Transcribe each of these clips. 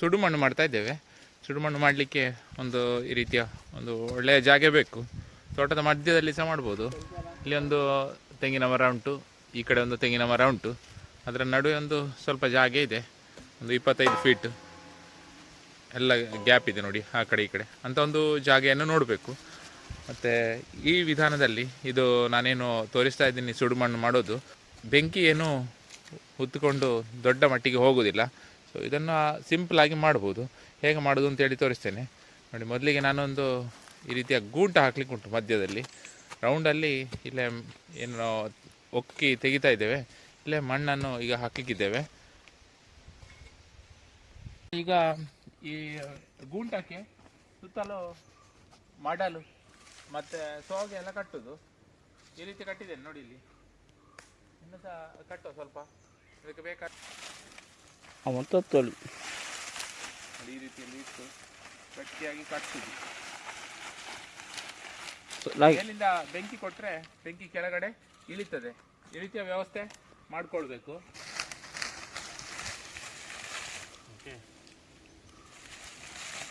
ಸುಡುಮಣ್ಣು ಮಾಡ್ತಾ ಇದ್ದೇವೆ. ಸುಡುಮಣ್ಣು ಮಾಡಲಿಕ್ಕೆ ಒಂದು ಈ ರೀತಿಯ ಒಂದು ಒಳ್ಳೆಯ ಜಾಗ ಬೇಕು. ತೋಟದ ಮಧ್ಯದಲ್ಲಿ ಸಹ ಮಾಡ್ಬೋದು. ಇಲ್ಲಿ ಒಂದು ತೆಂಗಿನ ಮರ ಉಂಟು, ಈ ಕಡೆ ಒಂದು ತೆಂಗಿನ ಮರ ಉಂಟು, ಅದರ ನಡುವೆ ಒಂದು ಸ್ವಲ್ಪ ಜಾಗ ಇದೆ, ಒಂದು 25 ಫೀಟ್ ಎಲ್ಲ ಗ್ಯಾಪ್ ಇದೆ ನೋಡಿ, ಆ ಕಡೆ ಈ ಕಡೆ ಅಂತ ಒಂದು ಜಾಗೆಯನ್ನು ನೋಡಬೇಕು. ಮತ್ತು ಈ ವಿಧಾನದಲ್ಲಿ ಇದು ನಾನೇನು ತೋರಿಸ್ತಾ ಇದ್ದೀನಿ ಸುಡುಮಣ್ಣು ಮಾಡೋದು, ಬೆಂಕಿ ಏನು ಹೊತ್ತುಕೊಂಡು ದೊಡ್ಡ ಮಟ್ಟಿಗೆ ಹೋಗೋದಿಲ್ಲ. ಸೊ ಇದನ್ನು ಸಿಂಪಲಾಗಿ ಮಾಡ್ಬೋದು. ಹೇಗೆ ಮಾಡೋದು ಅಂತೇಳಿ ತೋರಿಸ್ತೇನೆ ನೋಡಿ. ಮೊದಲಿಗೆ ನಾನೊಂದು ಈ ರೀತಿಯ ಗೂಟ ಹಾಕ್ಲಿಕ್ಕೆ ಉಂಟು ಮಧ್ಯದಲ್ಲಿ, ರೌಂಡಲ್ಲಿ ಇಲ್ಲೇ ಏನು ಒಕ್ಕಿ ತೆಗಿತಾ ಇದ್ದೇವೆ. ಇಲ್ಲೇ ಮಣ್ಣನ್ನು ಈಗ ಹಾಕಲಿಕ್ಕಿದ್ದೇವೆ. ಈಗ ಈ ಗೂಂಟಕ್ಕೆ ಸುತ್ತಲೂ ಮಡಲು ಮತ್ತು ಸೋಗೆ ಎಲ್ಲ ಕಟ್ಟುದು. ಈ ರೀತಿ ಕಟ್ಟಿದ್ದೇನೆ ನೋಡಿ. ಇಲ್ಲಿ ಇನ್ನು ಸಹ ಕಟ್ಟುವ ಸ್ವಲ್ಪ, ಇದಕ್ಕೆ ಬೇಕಾದ ಈ ರೀತಿಯಲ್ಲಿ ಇಟ್ಟು ಗಟ್ಟಿಯಾಗಿ ಕಟ್ಟುದು. ಮೇಲಿಂದ ಬೆಂಕಿ ಕೊಟ್ಟರೆ ಬೆಂಕಿ ಕೆಳಗಡೆ ಇಳಿತದೆ. ಈ ರೀತಿಯ ವ್ಯವಸ್ಥೆ ಮಾಡಿಕೊಳ್ಬೇಕು. ಓಕೆ,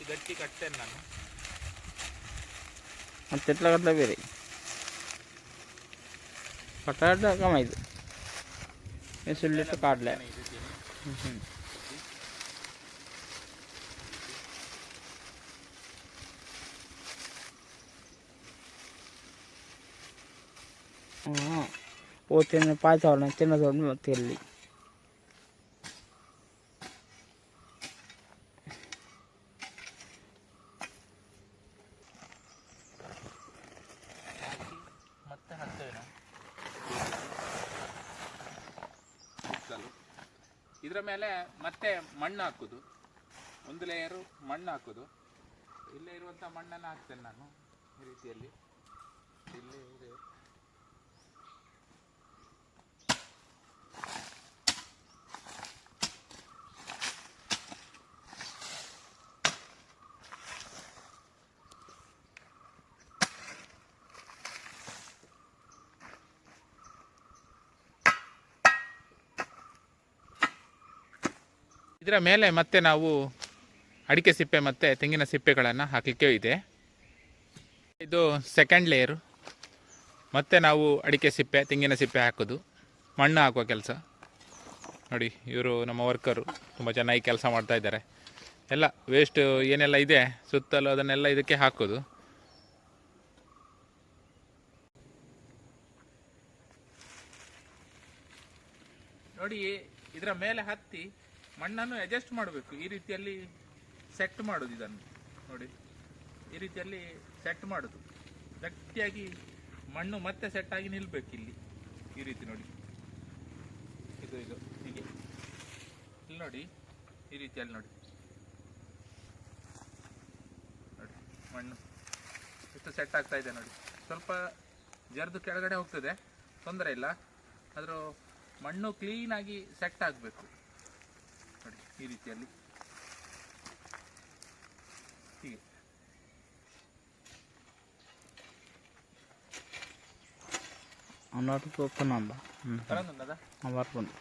ಗಟ್ಟಿ ಕಟ್ತೇನೆ ನಾನು. ಮತ್ತೆ ಎಟ್లా కట్ల ಬೇರೆ ಕಟ್ಟಾಡ ಕಮಾಯಿದು ಸುಳ್ಳಿಟ್ಟು ಕಾಡಲೆ. ಓ ತಿನ್ನ ಪಾಯಸ ತಿನ್ನೋದು ಮತ್ತೆ ಎಲ್ಲಿ ಮತ್ತೆ ಹಾಕ್ತೇವೆ. ಇದರ ಮೇಲೆ ಮತ್ತೆ ಮಣ್ಣು ಹಾಕೋದು, ಒಂದು ಲೇಯರು ಮಣ್ಣು ಹಾಕೋದು. ಇಲ್ಲೇ ಇರುವಂಥ ಮಣ್ಣನ್ನು ಹಾಕ್ತೇನೆ ನಾನು ಈ ರೀತಿಯಲ್ಲಿ. ಇಲ್ಲೇ ಇದೆ. ಇದರ ಮೇಲೆ ಮತ್ತೆ ನಾವು ಅಡಿಕೆ ಸಿಪ್ಪೆ ಮತ್ತು ತೆಂಗಿನ ಸಿಪ್ಪೆಗಳನ್ನು ಹಾಕಲಿಕ್ಕೆ ಇದೆ. ಇದು ಸೆಕೆಂಡ್ ಲೇಯರು. ಮತ್ತೆ ನಾವು ಅಡಿಕೆ ಸಿಪ್ಪೆ ತೆಂಗಿನ ಸಿಪ್ಪೆ ಹಾಕೋದು, ಮಣ್ಣು ಹಾಕುವ ಕೆಲಸ ನೋಡಿ. ಇವರು ನಮ್ಮ ವರ್ಕರು ತುಂಬ ಚೆನ್ನಾಗಿ ಕೆಲಸ ಮಾಡ್ತಾ ಇದ್ದಾರೆ. ಎಲ್ಲ ವೇಸ್ಟ್ ಏನೆಲ್ಲ ಇದೆ ಸುತ್ತಲೂ ಅದನ್ನೆಲ್ಲ ಇದಕ್ಕೆ ಹಾಕೋದು. ನೋಡಿ, ಇದರ ಮೇಲೆ ಹತ್ತಿ ಮಣ್ಣನ್ನು ಅಡ್ಜಸ್ಟ್ ಮಾಡಬೇಕು. ಈ ರೀತಿಯಲ್ಲಿ ಸೆಟ್ ಮಾಡೋದು. ಇದನ್ನು ನೋಡಿ, ಈ ರೀತಿಯಲ್ಲಿ ಸೆಟ್ ಮಾಡೋದು. ಗಟ್ಟಿಯಾಗಿ ಮಣ್ಣು ಮತ್ತೆ ಸೆಟ್ ಆಗಿ ನಿಲ್ಬೇಕು ಇಲ್ಲಿ. ಈ ರೀತಿ ನೋಡಿ, ಇದು ಹೀಗೆ ಇಲ್ಲಿ ನೋಡಿ, ಈ ರೀತಿಯಲ್ಲಿ ನೋಡಿ ನೋಡಿ ಮಣ್ಣು ಎಷ್ಟು ಸೆಟ್ ಆಗ್ತಾ ಇದೆ ನೋಡಿ. ಸ್ವಲ್ಪ ಜರ್ದು ಕೆಳಗಡೆ ಹೋಗ್ತದೆ, ತೊಂದರೆ ಇಲ್ಲ. ಅದರ ಮಣ್ಣು ಕ್ಲೀನಾಗಿ ಸೆಟ್ ಆಗಬೇಕು ನೋಡಿ. ಈ ರೀತಿಯಲ್ಲಿ ಹೀಗೆ అన్నట్టు చూస్తున్నాం కదా వర్క్ ఉంది.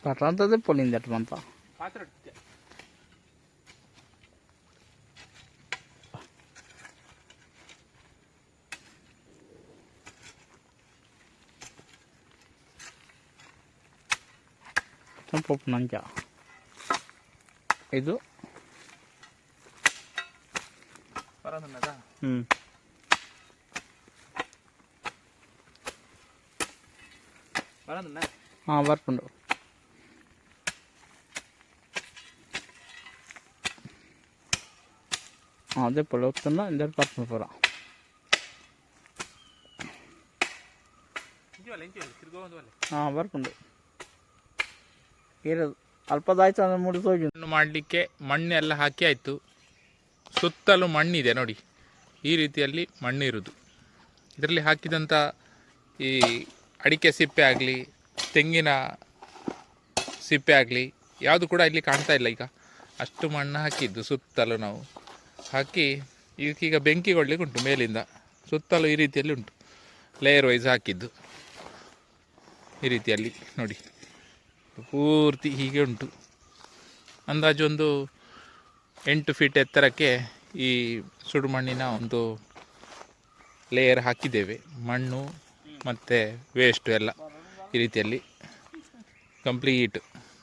పట్లంతది పొలింది అటుమంతా పాత్ర పప్పు నంచ ಇದು ಬರೋದನ್ನದ ಬರೋದನ್ನ ಬರ್ಕೊಂಡು అదే పొలవుతున్నా ఇద్దరు పట్టుకుని పోరా ಬರ್ಕೊಂಡು ಇರೋದು ಅಲ್ಪದಾಯ್ತು ಅಂದ್ರೆ ಮುಡಿದೋಗಿ. ಮಣ್ಣು ಮಾಡಲಿಕ್ಕೆ ಮಣ್ಣು ಎಲ್ಲ ಹಾಕಿ ಆಯಿತು. ಸುತ್ತಲೂ ಮಣ್ಣಿದೆ ನೋಡಿ, ಈ ರೀತಿಯಲ್ಲಿ ಮಣ್ಣು ಇರುವುದು. ಇದರಲ್ಲಿ ಹಾಕಿದಂಥ ಈ ಅಡಿಕೆ ಸಿಪ್ಪೆ ಆಗಲಿ ತೆಂಗಿನ ಸಿಪ್ಪೆ ಆಗಲಿ ಯಾವುದು ಕೂಡ ಇಲ್ಲಿ ಕಾಣ್ತಾ ಇಲ್ಲ. ಈಗ ಅಷ್ಟು ಮಣ್ಣು ಹಾಕಿದ್ದು ಸುತ್ತಲೂ ನಾವು ಹಾಕಿ ಇದಕ್ಕೀಗ ಬೆಂಕಿ ಕೊಡಲಿಕ್ಕೆ ಉಂಟು. ಮೇಲಿಂದ ಸುತ್ತಲೂ ಈ ರೀತಿಯಲ್ಲಿ ಉಂಟು, ಲೇಯರ್ ವೈಸ್ ಹಾಕಿದ್ದು. ಈ ರೀತಿಯಲ್ಲಿ ನೋಡಿ, ಪೂರ್ತಿ ಹೀಗೆ ಉಂಟು. ಅಂದಾಜು ಒಂದು 8 ಫೀಟ್ ಎತ್ತರಕ್ಕೆ ಈ ಸುಡುಮಣ್ಣಿನ ಒಂದು ಲೇಯರ್ ಹಾಕಿದ್ದೇವೆ. ಮಣ್ಣು ಮತ್ತು ವೇಸ್ಟು ಎಲ್ಲ ಈ ರೀತಿಯಲ್ಲಿ ಕಂಪ್ಲೀಟ್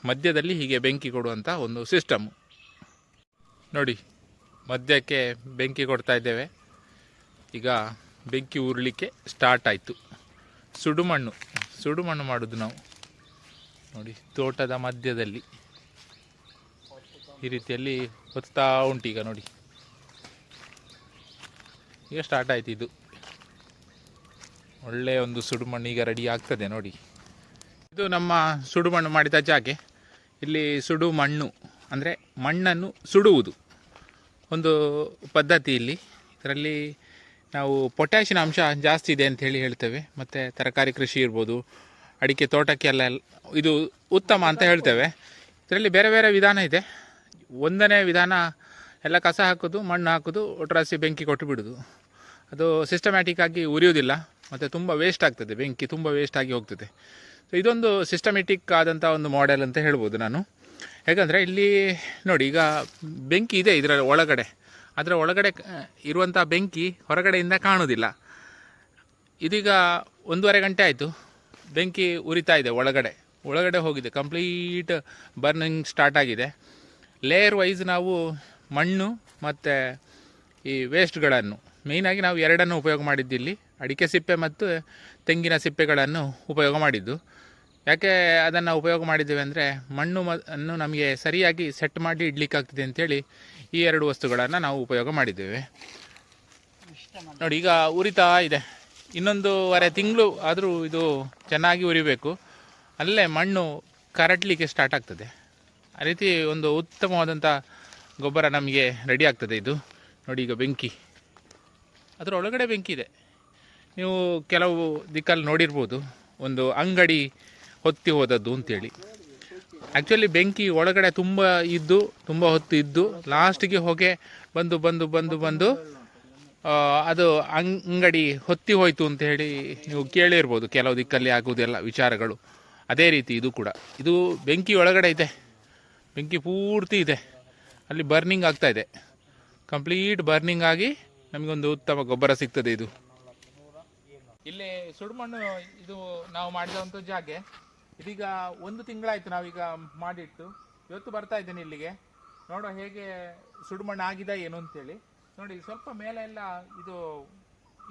ಮಧ್ಯದಲ್ಲಿ ಹೀಗೆ ಬೆಂಕಿ ಕೊಡುವಂಥ ಒಂದು ಸಿಸ್ಟಮು. ನೋಡಿ, ಮಧ್ಯಕ್ಕೆ ಬೆಂಕಿ ಕೊಡ್ತಾ ಇದ್ದೇವೆ. ಈಗ ಬೆಂಕಿ ಉರಿಲಿಕ್ಕೆ ಸ್ಟಾರ್ಟ್ ಆಯಿತು. ಸುಡುಮಣ್ಣು ಮಾಡೋದು ನಾವು. ನೋಡಿ, ತೋಟದ ಮಧ್ಯದಲ್ಲಿ ಈ ರೀತಿಯಲ್ಲಿ ಹೊತ್ತಾ ಉಂಟು. ಈಗ ನೋಡಿ, ಈಗ ಸ್ಟಾರ್ಟ್ ಆಯಿತು. ಇದು ಒಳ್ಳೆಯ ಒಂದು ಸುಡುಮಣ್ಣು ಈಗ ರೆಡಿ ಆಗ್ತದೆ ನೋಡಿ. ಇದು ನಮ್ಮ ಸುಡುಮಣ್ಣು ಮಾಡಿದ ಜಾಗೆ. ಇಲ್ಲಿ ಸುಡುಮಣ್ಣು ಅಂದರೆ ಮಣ್ಣನ್ನು ಸುಡುವುದು ಒಂದು ಪದ್ಧತಿ. ಇದರಲ್ಲಿ ನಾವು ಪೊಟ್ಯಾಷಿಯಂ ಅಂಶ ಜಾಸ್ತಿ ಇದೆ ಅಂತ ಹೇಳ್ತೇವೆ. ಮತ್ತು ತರಕಾರಿ ಕೃಷಿ ಇರ್ಬೋದು, ಅಡಿಕೆ ತೋಟಕ್ಕೆಲ್ಲ ಇದು ಉತ್ತಮ ಅಂತ ಹೇಳ್ತೇವೆ. ಇದರಲ್ಲಿ ಬೇರೆ ಬೇರೆ ವಿಧಾನ ಇದೆ. ಒಂದನೇ ವಿಧಾನ ಎಲ್ಲ ಕಸ ಹಾಕೋದು, ಮಣ್ಣು ಹಾಕೋದು, ಒಟ್ರಾಸಿ ಬೆಂಕಿ ಕೊಟ್ಟು ಬಿಡೋದು. ಅದು ಸಿಸ್ಟಮ್ಯಾಟಿಕ್ ಆಗಿ ಉರಿಯೋದಿಲ್ಲ ಮತ್ತು ತುಂಬ ವೇಸ್ಟ್ ಆಗ್ತದೆ, ಬೆಂಕಿ ತುಂಬ ವೇಸ್ಟ್ ಆಗಿ ಹೋಗ್ತದೆ. ಸೊ ಇದೊಂದು ಸಿಸ್ಟಮೆಟಿಕ್ ಆದಂಥ ಒಂದು ಮಾಡೆಲ್ ಅಂತ ಹೇಳ್ಬೋದು ನಾನು. ಯಾಕಂದರೆ ಇಲ್ಲಿ ನೋಡಿ, ಈಗ ಬೆಂಕಿ ಇದೆ ಇದರ ಒಳಗಡೆ, ಅದರ ಒಳಗಡೆ ಇರುವಂಥ ಬೆಂಕಿ ಹೊರಗಡೆಯಿಂದ ಕಾಣೋದಿಲ್ಲ. ಇದೀಗ 1.5 ಗಂಟೆ ಆಯಿತು, ಬೆಂಕಿ ಉರಿತಾ ಇದೆ. ಒಳಗಡೆ ಹೋಗಿದೆ, ಕಂಪ್ಲೀಟ್ ಬರ್ನಿಂಗ್ ಸ್ಟಾರ್ಟ್ ಆಗಿದೆ. ಲೇಯರ್ ವೈಸ್ ನಾವು ಮಣ್ಣು ಮತ್ತು ಈ ವೇಸ್ಟ್ಗಳನ್ನು ಮೇಯ್ನಾಗಿ ನಾವು ಎರಡನ್ನು ಉಪಯೋಗ ಮಾಡಿದ್ದಿಲ್ಲಿ. ಅಡಿಕೆ ಸಿಪ್ಪೆ ಮತ್ತು ತೆಂಗಿನ ಸಿಪ್ಪೆಗಳನ್ನು ಉಪಯೋಗ ಮಾಡಿದ್ದು. ಯಾಕೆ ಅದನ್ನು ಉಪಯೋಗ ಮಾಡಿದ್ದೇವೆ ಅಂದರೆ, ಮಣ್ಣು ನಮಗೆ ಸರಿಯಾಗಿ ಸೆಟ್ ಮಾಡಿ ಇಡಲಿಕ್ಕಾಗ್ತದೆ ಅಂಥೇಳಿ ಈ 2 ವಸ್ತುಗಳನ್ನು ನಾವು ಉಪಯೋಗ ಮಾಡಿದ್ದೇವೆ. ನೋಡಿ, ಈಗ ಉರಿತಾ ಇದೆ. 1.5 ತಿಂಗಳು ಆದರೂ ಇದು ಚೆನ್ನಾಗಿ ಉರಿಬೇಕು. ಅಲ್ಲೇ ಮಣ್ಣು ಕರಟಲಿಕ್ಕೆ ಸ್ಟಾರ್ಟ್ ಆಗ್ತದೆ. ಆ ರೀತಿ ಒಂದು ಉತ್ತಮವಾದಂಥ ಗೊಬ್ಬರ ನಮಗೆ ರೆಡಿ ಆಗ್ತದೆ. ಇದು ನೋಡಿ, ಈಗ ಬೆಂಕಿ, ಅದರ ಒಳಗಡೆ ಬೆಂಕಿ ಇದೆ. ನೀವು ಕೆಲವು ದಿಕ್ಕಲ್ಲಿ ನೋಡಿರ್ಬೋದು, ಒಂದು ಅಂಗಡಿ ಹೊತ್ತಿ ಹೋದದ್ದು ಅಂತೇಳಿ. ಆ್ಯಕ್ಚುಲಿ ಬೆಂಕಿ ಒಳಗಡೆ ತುಂಬ ಹೊತ್ತು ಇದ್ದು ಲಾಸ್ಟಿಗೆ ಹೊಗೆ ಬಂದು ಅದು ಅಂಗಡಿ ಹೊತ್ತಿ ಹೋಯಿತು ಅಂತ ಹೇಳಿ ನೀವು ಕೇಳಿರ್ಬೋದು. ಕೆಲವು ದಿಕ್ಕಲ್ಲಿ ಆಗುವುದೆಲ್ಲ ವಿಚಾರಗಳು ಅದೇ ರೀತಿ ಇದು ಕೂಡ. ಇದು ಬೆಂಕಿ ಒಳಗಡೆ ಇದೆ, ಬೆಂಕಿ ಪೂರ್ತಿ ಇದೆ, ಅಲ್ಲಿ ಬರ್ನಿಂಗ್ ಆಗ್ತಾ ಇದೆ. ಕಂಪ್ಲೀಟ್ ಬರ್ನಿಂಗ್ ಆಗಿ ನಮಗೊಂದು ಉತ್ತಮ ಗೊಬ್ಬರ ಸಿಗ್ತದೆ. ಇದು ಇಲ್ಲಿ ಸುಡುಮಣ್ಣು ಇದು ನಾವು ಮಾಡಿದಂಥ ಜಾಗೆ. ಇದೀಗ 1 ತಿಂಗಳಾಯಿತು ನಾವೀಗ ಮಾಡಿಟ್ಟು. ಇವತ್ತು ಬರ್ತಾ ಇದ್ದೇನೆ ಇಲ್ಲಿಗೆ, ನೋಡೋ ಹೇಗೆ ಸುಡುಮಣ್ಣು ಆಗಿದೆ ಏನು ಅಂತೇಳಿ. ನೋಡಿ, ಸ್ವಲ್ಪ ಮೇಲೆ ಎಲ್ಲ ಇದು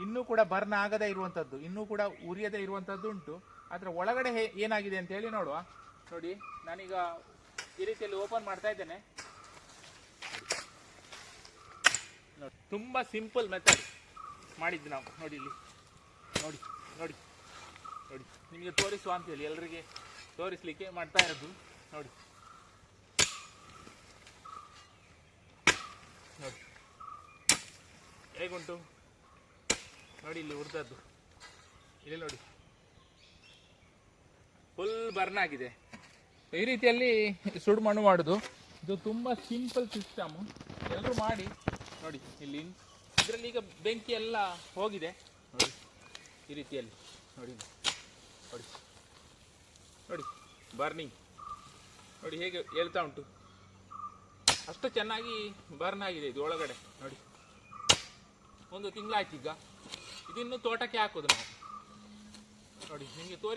ಇನ್ನೂ ಕೂಡ ಬರ್ನ್ ಆಗದೇ ಇರುವಂಥದ್ದು, ಇನ್ನೂ ಕೂಡ ಉರಿಯದೇ ಇರುವಂಥದ್ದು ಉಂಟು. ಅದರ ಒಳಗಡೆ ಏನಾಗಿದೆ ಅಂತ ಹೇಳಿ ನೋಡುವ. ನೋಡಿ, ನಾನೀಗ ಈ ರೀತಿಯಲ್ಲಿ ಓಪನ್ ಮಾಡ್ತಾ ಇದ್ದೇನೆ. ನೋಡಿ, ತುಂಬ ಸಿಂಪಲ್ ಮೆಥಡ್ ಮಾಡಿದ್ದು ನಾವು. ನೋಡಿ, ಇಲ್ಲಿ ನೋಡಿ ನೋಡಿ ನೋಡಿ, ನಿಮಗೆ ತೋರಿಸುವ ಅಂತೇಳಿ ಎಲ್ಲರಿಗೆ ತೋರಿಸಲಿಕ್ಕೆ ಮಾಡ್ತಾ ಇರೋದು. ನೋಡಿ ನೋಡಿ ಹೇಗುಂಟು ನೋಡಿ, ಇಲ್ಲಿ ಉರಿದದ್ದು ಇಲ್ಲಿ ನೋಡಿ, ಫುಲ್ ಬರ್ನ್ ಆಗಿದೆ. ಈ ರೀತಿಯಲ್ಲಿ ಸುಡುಮಣ್ಣು ಮಾಡೋದು ಇದು ತುಂಬ ಸಿಂಪಲ್ ಸಿಸ್ಟಮು. ಎಲ್ಲರೂ ಮಾಡಿ ನೋಡಿ. ಇಲ್ಲಿ ಇದರಲ್ಲಿ ಈಗ ಬೆಂಕಿ ಎಲ್ಲ ಹೋಗಿದೆ ನೋಡಿ, ಈ ರೀತಿಯಲ್ಲಿ ನೋಡಿ ನೋಡಿ ನೋಡಿ, ಬರ್ನಿಂಗ್ ನೋಡಿ ಹೇಗೆ ಹೇಳ್ತಾ ಉಂಟು. ಅಷ್ಟು ಚೆನ್ನಾಗಿ ಬರ್ನ್ ಆಗಿದೆ ಇದು ಒಳಗಡೆ ನೋಡಿ. 1 ತಿಂಗಳಾಯ್ತು ಈಗ. ಇದಿನ್ನು ತೋಟಕ್ಕೆ ಹಾಕೋದು ನಾವು. ನೋಡಿ, ನಿಮಗೆ ತೋರಿ